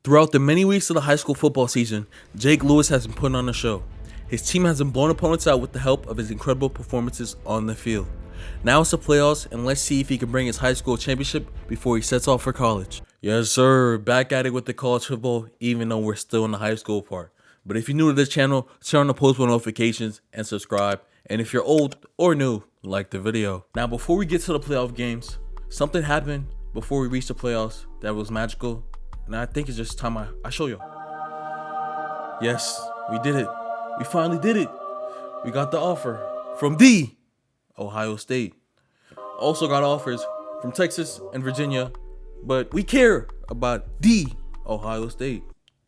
Throughout the many weeks of the high school football season, Jake Lewis has been putting on a show. His team has been blowing opponents out with the help of his incredible performances on the field. Now it's the playoffs, and let's see if he can bring his high school championship before he sets off for college. Yes sir, back at it with the college football, even though we're still in the high school part. But if you're new to this channel, turn on the post notifications and subscribe. And if you're old or new, like the video. Now before we get to the playoff games, something happened before we reached the playoffs that was magical. And I think it's just time I show y'all. Yes, we did it. We finally did it. We got the offer from the Ohio State. Also got offers from Texas and Virginia, but we care about the Ohio State.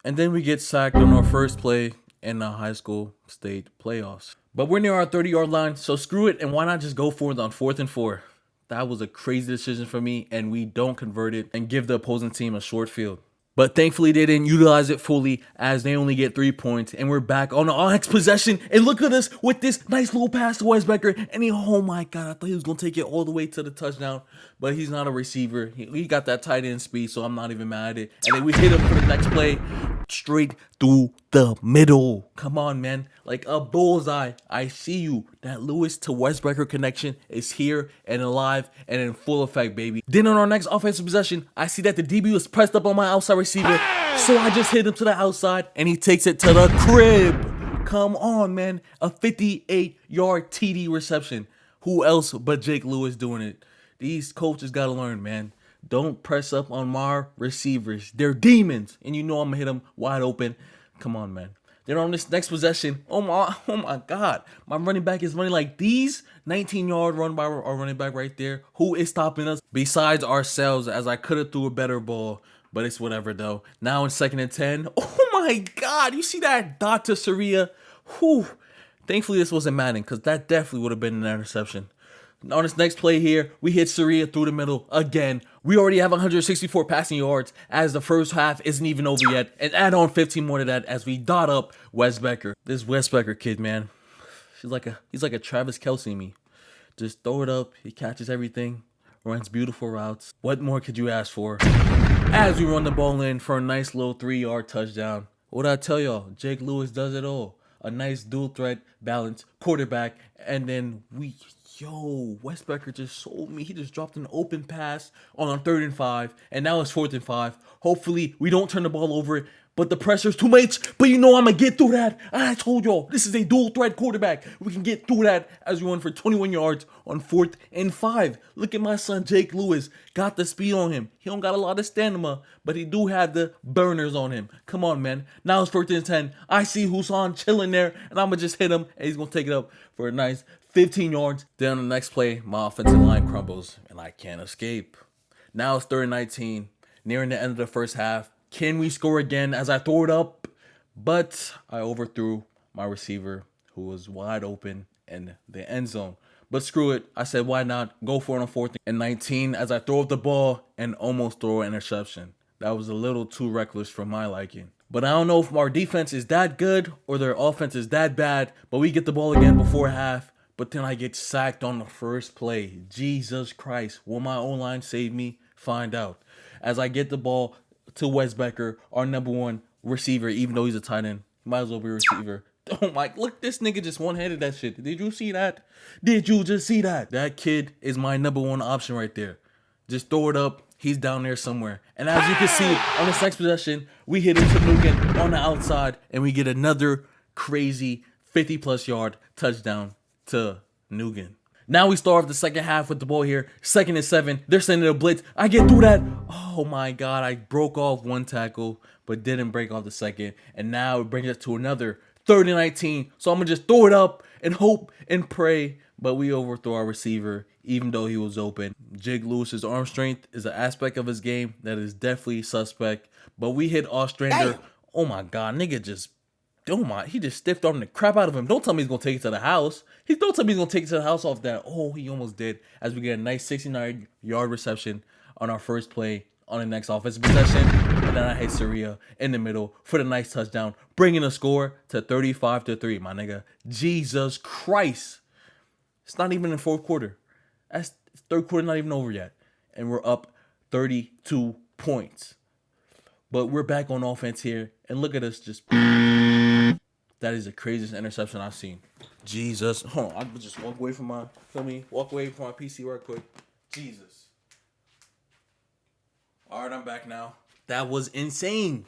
And then we get sacked on our first play in the high school state playoffs. But we're near our 30-yard line, so screw it, and why not just go for it on 4th and 4? That was a crazy decision for me, and we don't convert it and give the opposing team a short field. But thankfully, they didn't utilize it fully as they only get 3 points. And we're back on the next possession. And look at us with this nice little pass to Weisbecker. And oh my God, I thought he was going to take it all the way to the touchdown. But he's not a receiver. He got that tight end speed, so I'm not even mad at it. And then we hit him for the next play. Straight through the middle. Come on, man. Like a bullseye. I see you. That Lewis to Weisbecker connection is here and alive and in full effect, baby. Then on our next offensive possession, I see that the DB was pressed up on my outside receiver. So I just hit him to the outside and he takes it to the crib. Come on, man. A 58-yard TD reception. Who else but Jake Lewis doing it? These coaches got to learn, man. Don't press up on my receivers. They're demons. And you know I'm going to hit them wide open. Come on, man. Then on this next possession, oh my God. My running back is running like these. 19-yard run by our running back right there. Who is stopping us besides ourselves, as I could have threw a better ball. But it's whatever, though. Now in 2nd and 10. Oh, my God. You see that dot to Saria? Whew. Thankfully, this wasn't Madden, because that definitely would have been an interception. On this next play here, we hit Saria through the middle again. We already have 164 passing yards as the first half isn't even over yet. And add on 15 more to that as we dot up Weisbecker. This Weisbecker kid, man. He's like a Travis Kelce me. Just throw it up. He catches everything. Runs beautiful routes. What more could you ask for? As we run the ball in for a nice little 3-yard touchdown. What did I tell y'all? Jake Lewis does it all. A nice dual threat, balance, quarterback. And then Weisbecker just sold me. He just dropped an open pass on 3rd and 5, and now it's 4th and 5. Hopefully, we don't turn the ball over, but the pressure's too much. But you know I'm going to get through that. I told y'all, this is a dual threat quarterback. We can get through that as we run for 21 yards on 4th and 5. Look at my son, Jake Lewis. Got the speed on him. He don't got a lot of stamina, but he do have the burners on him. Come on, man. Now it's 4th and 10. I see Husan chilling there, and I'm going to just hit him, and he's going to take it up for a nice 15 yards. Then on the next play, my offensive line crumbles, and I can't escape. Now it's 3rd and 19, nearing the end of the first half. Can we score again as I throw it up? But I overthrew my receiver, who was wide open in the end zone. But screw it. I said, why not? Go for it on 4th and 19 as I throw up the ball and almost throw an interception. That was a little too reckless for my liking. But I don't know if our defense is that good or their offense is that bad. But we get the ball again before half. But then I get sacked on the first play. Jesus Christ. Will my O-line save me? Find out. As I get the ball to Weisbecker, our number 1 receiver, even though he's a tight end. Might as well be a receiver. Oh my, look, this nigga just one-handed that shit. Did you see that? Did you just see that? That kid is my number 1 option right there. Just throw it up. He's down there somewhere. And as you can see, on this next possession, we hit it to Nugan on the outside, and we get another crazy 50-plus yard touchdown to Nugan. Now we start off the second half with the ball here. 2nd and 7. They're sending a blitz. I get through that. Oh my God. I broke off 1 tackle, but didn't break off the second. And now it brings us to another 3rd and 19. So I'm going to just throw it up and hope and pray. But we overthrow our receiver, even though he was open. Jake Lewis's arm strength is an aspect of his game that is definitely suspect. But we hit Ostrander. Oh my God. Nigga just... Oh my, he just stiffed armed the crap out of him. Don't tell me he's going to take it to the house. Don't tell me he's going to take it to the house off that. Oh, he almost did. As we get a nice 69-yard reception on our first play on the next offensive possession. And then I hit Saria in the middle for the nice touchdown, bringing the score to 35-3, my nigga. Jesus Christ. It's not even in the 4th quarter. That's 3rd quarter not even over yet. And we're up 32 points. But we're back on offense here. And look at us just... That is the craziest interception I've seen. Jesus. Hold on. I just walk away from my... Feel me? Walk away from my PC real quick. Jesus. All right, I'm back now. That was insane.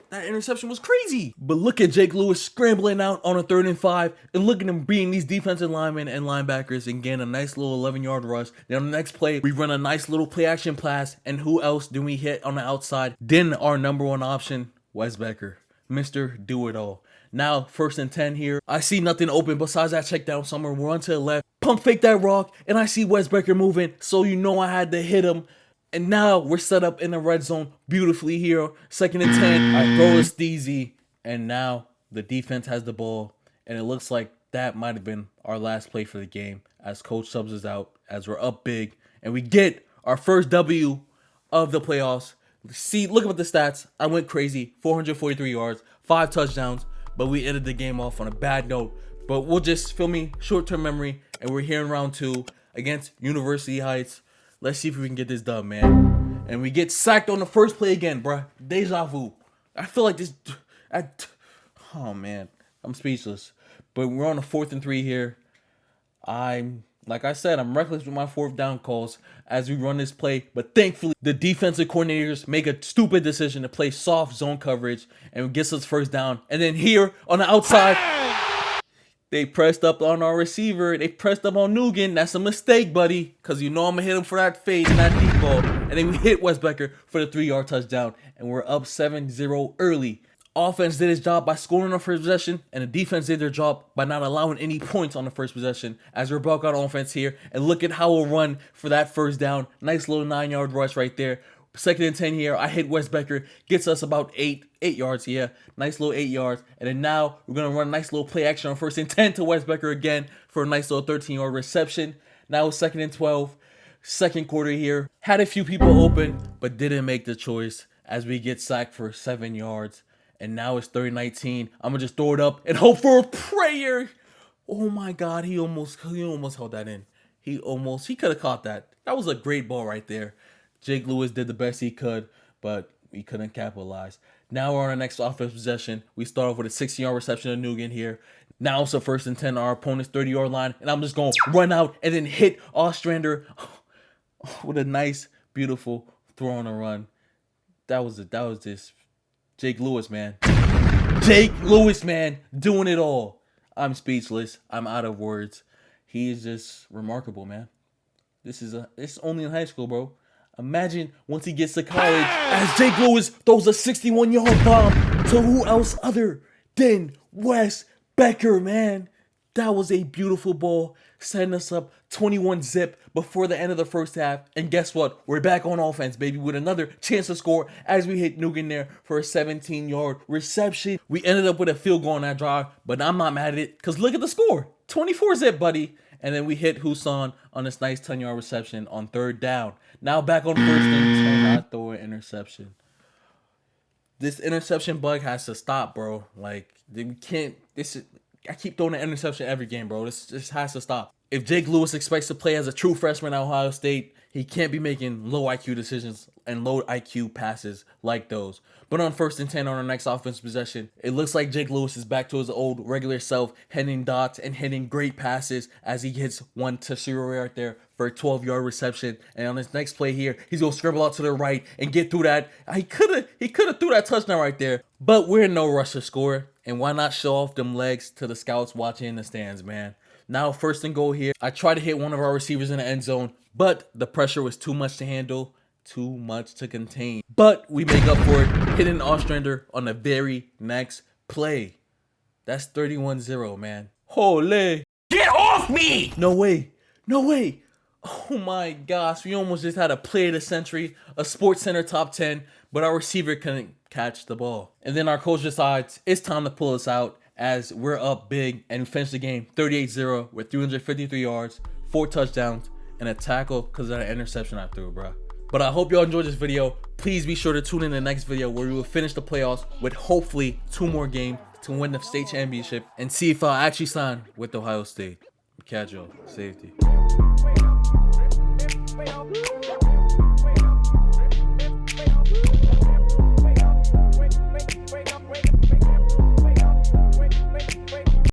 That interception was crazy. But look at Jake Lewis scrambling out on a 3rd and 5. And look at him beating these defensive linemen and linebackers and getting a nice little 11-yard rush. Then on the next play, we run a nice little play action pass. And who else do we hit on the outside? Then our number 1 option, Wes Becker. Mr. Do-It-All. Now, 1st and 10 here. I see nothing open besides that check down somewhere. Run to the left. Pump fake that rock. And I see Wes Becker moving. So you know I had to hit him. And now we're set up in the red zone beautifully here. 2nd and 10. I throw a steezy. And now the defense has the ball. And it looks like that might have been our last play for the game. As coach subs us out. As we're up big. And we get our first W of the playoffs. See, look at the stats. I went crazy. 443 yards. 5 touchdowns. But we ended the game off on a bad note. But we'll just, feel me, short-term memory. And we're here in round 2 against University Heights. Let's see if we can get this done, man. And we get sacked on the first play again, bruh. Deja vu. I feel like this... oh, man. I'm speechless. But we're on a 4th and 3 here. Like I said, I'm reckless with my 4th down calls as we run this play. But thankfully, the defensive coordinators make a stupid decision to play soft zone coverage and gets us 1st down. And then here on the outside, they pressed up on our receiver. They pressed up on Nugent. That's a mistake, buddy, because you know I'm going to hit him for that fade and that deep ball. And then we hit Wes Becker for the 3-yard touchdown. And we're up 7-0 early. Offense did its job by scoring on the first possession, and the defense did their job by not allowing any points on the first possession as we're back on offense here. And look at how we'll run for that 1st down. Nice little 9-yard rush right there. 2nd and 10 here. I hit Wes Becker. Gets us about 8 yards. Yeah, nice little 8 yards. And then now we're going to run a nice little play action on 1st and 10 to Wes Becker again for a nice little 13-yard reception. Now it's 2nd and 12. 2nd quarter here. Had a few people open, but didn't make the choice as we get sacked for 7 yards. And now it's 3rd-19. I'm going to just throw it up and hope for a prayer. Oh, my God. He almost held that in. He could have caught that. That was a great ball right there. Jake Lewis did the best he could, but we couldn't capitalize. Now we're on our next offense possession. We start off with a 16-yard reception of Nugent here. Now it's a 1st and 10 on our opponent's 30-yard line. And I'm just going to run out and then hit Ostrander with a nice, beautiful throw on a run. That was this. Jake Lewis, man. Jake Lewis, man. Doing it all. I'm speechless. I'm out of words. He is just remarkable, man. This is only in high school, bro. Imagine once he gets to college as Jake Lewis throws a 61-yard bomb to who else other than Wes Becker, man. That was a beautiful ball, setting us up 21-zip before the end of the 1st half. And guess what? We're back on offense, baby, with another chance to score as we hit Nugent there for a 17-yard reception. We ended up with a field goal on that drive, but I'm not mad at it because look at the score. 24-zip, buddy. And then we hit Husan on this nice 10-yard reception on 3rd down. Now back on 1st and 10, I throw an interception. This interception bug has to stop, bro. Like, we can't... I keep throwing an interception every game, bro. This has to stop. If Jake Lewis expects to play as a true freshman at Ohio State, he can't be making low IQ decisions and low IQ passes like those. But on 1st and 10 on our next offensive possession, it looks like Jake Lewis is back to his old regular self, hitting dots and hitting great passes as he hits one to Shiro right there for a 12-yard reception. And on his next play here, he's going to scribble out to the right and get through that. He could have threw that touchdown right there, but we're in no rush to score. And why not show off them legs to the scouts watching in the stands, man? Now 1st and goal here. I try to hit one of our receivers in the end zone, but the pressure was too much to handle, too much to contain. But we make up for it, hitting Ostrander on the very next play. That's 31-0, man. Holy. Get off me! No way. No way. Oh my gosh. We almost just had a play of the century, a Sports Center top 10, but our receiver couldn't catch the ball. And then our coach decides it's time to pull us out as we're up big and finish the game 38-0 with 353 yards, 4 touchdowns, and a tackle because of that interception I threw, bro. But I hope y'all enjoyed this video. Please be sure to tune in the next video where we will finish the playoffs with hopefully 2 more games to win the state championship and see if I'll actually sign with Ohio State. Catch y'all. Safety.